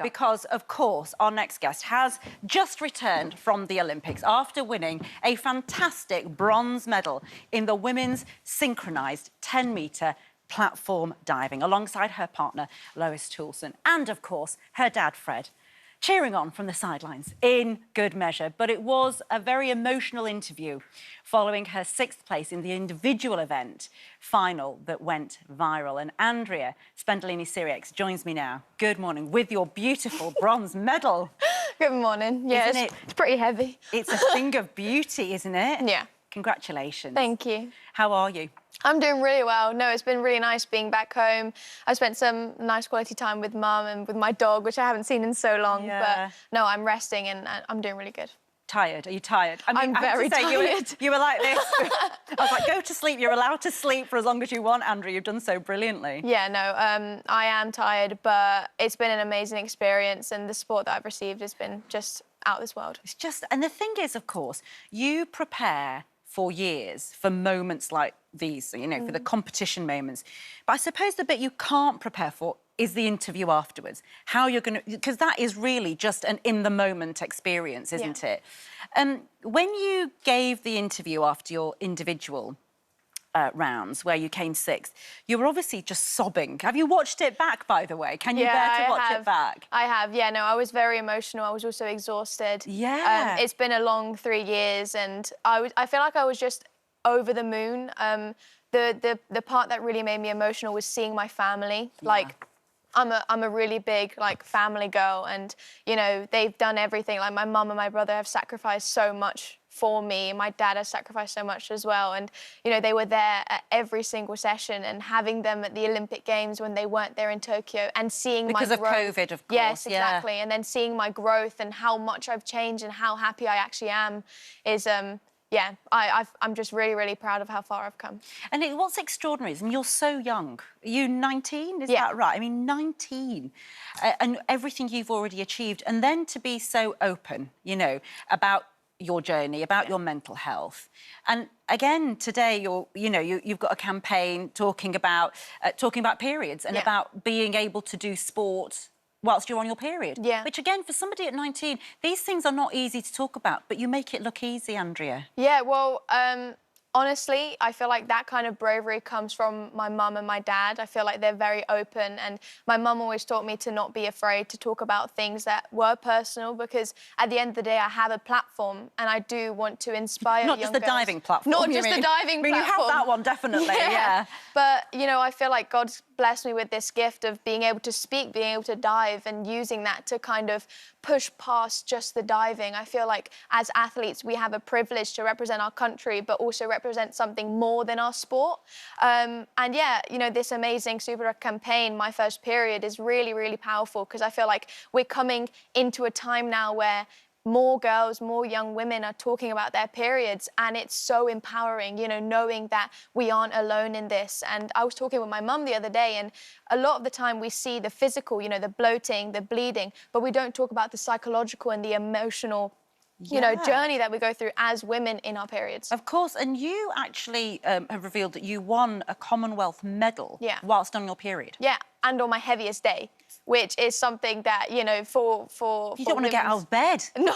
because, of course, our next guest has just returned from the Olympics after winning a fantastic bronze medal in the women's synchronised 10-metre platform diving, alongside her partner, Lois Toulson, and, of course, her dad, Fred, cheering on from the sidelines in good measure. But it was a very emotional interview following her 6th place in the individual event final that went viral. And Andrea Spendolini-Siriex joins me now. Good morning, with your beautiful bronze medal. Good morning. Yeah, it's pretty heavy. It's a thing of beauty, isn't it? Yeah. Congratulations. Thank you. How are you? I'm doing really well. No, it's been really nice being back home. I spent some nice quality time with Mum and with my dog, which I haven't seen in so long. Yeah. But no, I'm resting and I'm doing really good. Tired? Are you tired? I mean, I'm very tired. You were like this. I was like, go to sleep. You're allowed to sleep for as long as you want, Andrea. You've done so brilliantly. Yeah, no, I am tired, but it's been an amazing experience, and the support that I've received has been just out of this world. It's just, and the thing is, of course, you prepare for years for moments like these, you know, for the competition moments. But I suppose the bit you can't prepare for is the interview afterwards. How you're going to... Because that is really just an in-the-moment experience, isn't it? When you gave the interview after your individual rounds, where you came 6th, you were obviously just sobbing. Have you watched it back, by the way? Can you bear to watch it back? I have, yeah. No, I was very emotional. I was also exhausted. Yeah. It's been a long 3 years, and I feel like I was just over the moon. The part that really made me emotional was seeing my family. Yeah. Like, I'm a really big, like, family girl, and, you know, they've done everything. Like, my mum and my brother have sacrificed so much for me. My dad has sacrificed so much as well. And, you know, they were there at every single session, and having them at the Olympic Games when they weren't there in Tokyo, and seeing because my growth. Because of COVID, of course. Yes, exactly. Yeah. And then seeing my growth and how much I've changed and how happy I actually am is... yeah, I'm just really, really proud of how far I've come. And what's extraordinary is, and you're so young. Are you 19? Is that right? I mean, 19. And everything you've already achieved. And then to be so open, you know, about your journey, about your mental health. And again, today, you've got a campaign talking about periods and about being able to do sport whilst you're on your period. Yeah. Which, again, for somebody at 19, these things are not easy to talk about, but you make it look easy, Andrea. Yeah, well, honestly, I feel like that kind of bravery comes from my mum and my dad. I feel like they're very open, and my mum always taught me to not be afraid to talk about things that were personal, because at the end of the day, I have a platform and I do want to inspire young girls. Not just the diving platform. Not just the diving platform. I mean, you have that one, definitely, yeah. But, you know, I feel like God's blessed me with this gift of being able to speak, being able to dive, and using that to kind of push past just the diving. I feel like as athletes, we have a privilege to represent our country, but also represent something more than our sport. And yeah, you know, this amazing Super campaign, My First Period, is really, really powerful, because I feel like we're coming into a time now where more girls, more young women are talking about their periods, and it's so empowering, you know, knowing that we aren't alone in this. And I was talking with my mum the other day, and a lot of the time we see the physical, you know, the bloating, the bleeding, but we don't talk about the psychological and the emotional, you know, journey that we go through as women in our periods. Of course, and you actually have revealed that you won a Commonwealth medal whilst on your period. Yeah, and on my heaviest day, which is something that, you know, for You don't want to get out of bed. No,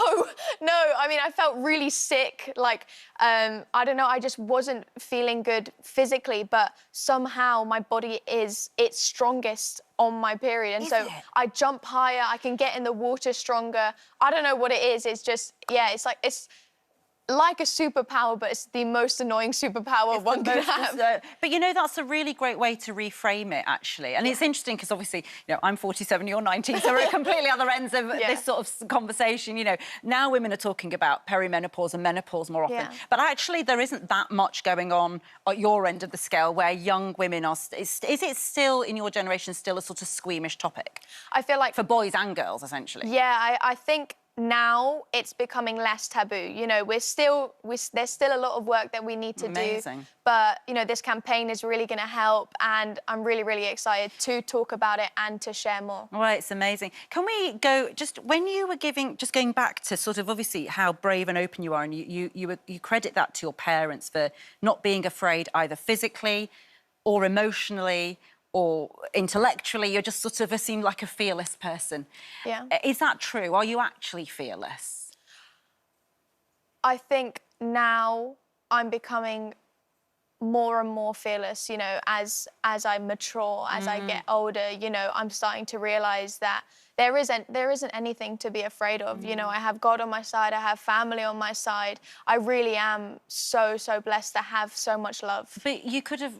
I mean, I felt really sick. Like, I don't know, I just wasn't feeling good physically, but somehow my body is its strongest on my period. And so I jump higher, I can get in the water stronger. I don't know what it is. It's just, yeah, it's like a superpower, but it's the most annoying superpower one could have. But, you know, that's a really great way to reframe it, actually. And it's interesting because, obviously, you know, I'm 47, you're 19, so we're at completely other ends of this sort of conversation. You know, now women are talking about perimenopause and menopause more often. But actually, there isn't that much going on at your end of the scale where young women are... Is it still, in your generation, still a sort of squeamish topic? I feel like... For boys and girls, essentially. Yeah, I think... now it's becoming less taboo. You know, there's still a lot of work that we need to do. But, you know, this campaign is really going to help, and I'm really, really excited to talk about it and to share more. Well, it's amazing. Can we go, just when you were just going back to sort of obviously how brave and open you are, and you credit that to your parents for not being afraid either physically or emotionally or intellectually, you're just sort of seem like a fearless person. Yeah. Is that true? Are you actually fearless? I think now I'm becoming more and more fearless, you know, as I mature, as I get older, you know, I'm starting to realize that there isn't anything to be afraid of. You know, I have God on my side, I have family on my side. I really am so blessed to have so much love. But you could have,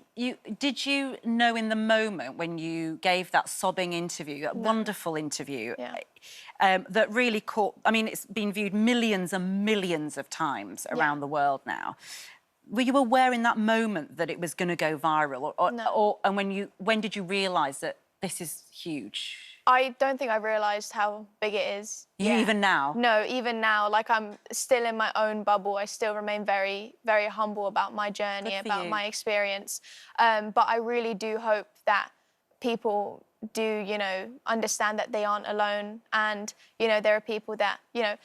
did you know in the moment when you gave that sobbing interview, that wonderful interview, that really caught, I mean, it's been viewed millions and millions of times around the world now. Were you aware in that moment that it was going to go viral? And when did you realise that this is huge? I don't think I realised how big it is. Even now? No, even now. Like, I'm still in my own bubble. I still remain very, very humble about my journey, about my experience. But I really do hope that people do, you know, understand that they aren't alone. And, you know, there are people that, you know,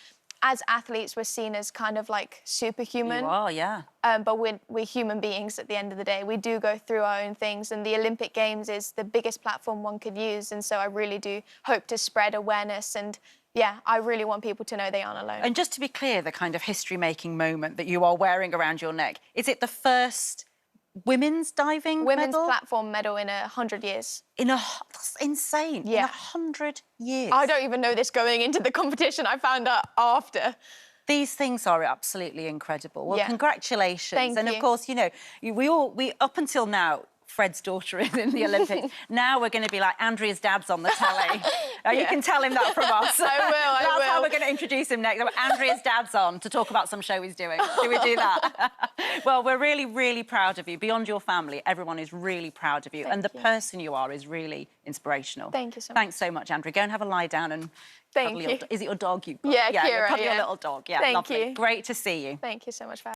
as athletes, we're seen as kind of like superhuman. You are, yeah. But we're human beings at the end of the day. We do go through our own things, and the Olympic Games is the biggest platform one could use. And so I really do hope to spread awareness. And yeah, I really want people to know they aren't alone. And just to be clear, the kind of history-making moment that you are wearing around your neck, is it the first women's diving medal? Platform medal in 100 years. That's insane. Yeah. In 100 years. I don't even know this going into the competition. I found out after. These things are absolutely incredible. Well, congratulations. Thank you. Of course, you know, we up until now, Fred's daughter is in the Olympics. Now we're going to be like, Andrea's dad's on the telly. You can tell him that from us. I will. That's how we're going to introduce him next. Andrea's dad's on to talk about some show he's doing. Do we do that? Well, we're really, really proud of you. Beyond your family, everyone is really proud of you. And the person you are is really inspirational. Thank you so much. Thanks so much, Andrea. Go and have a lie down and Thank you. Is it your dog you've got? Yeah, Kira, cuddle your little dog. Yeah, Thank lovely. you. Great to see you. Thank you so much for having me.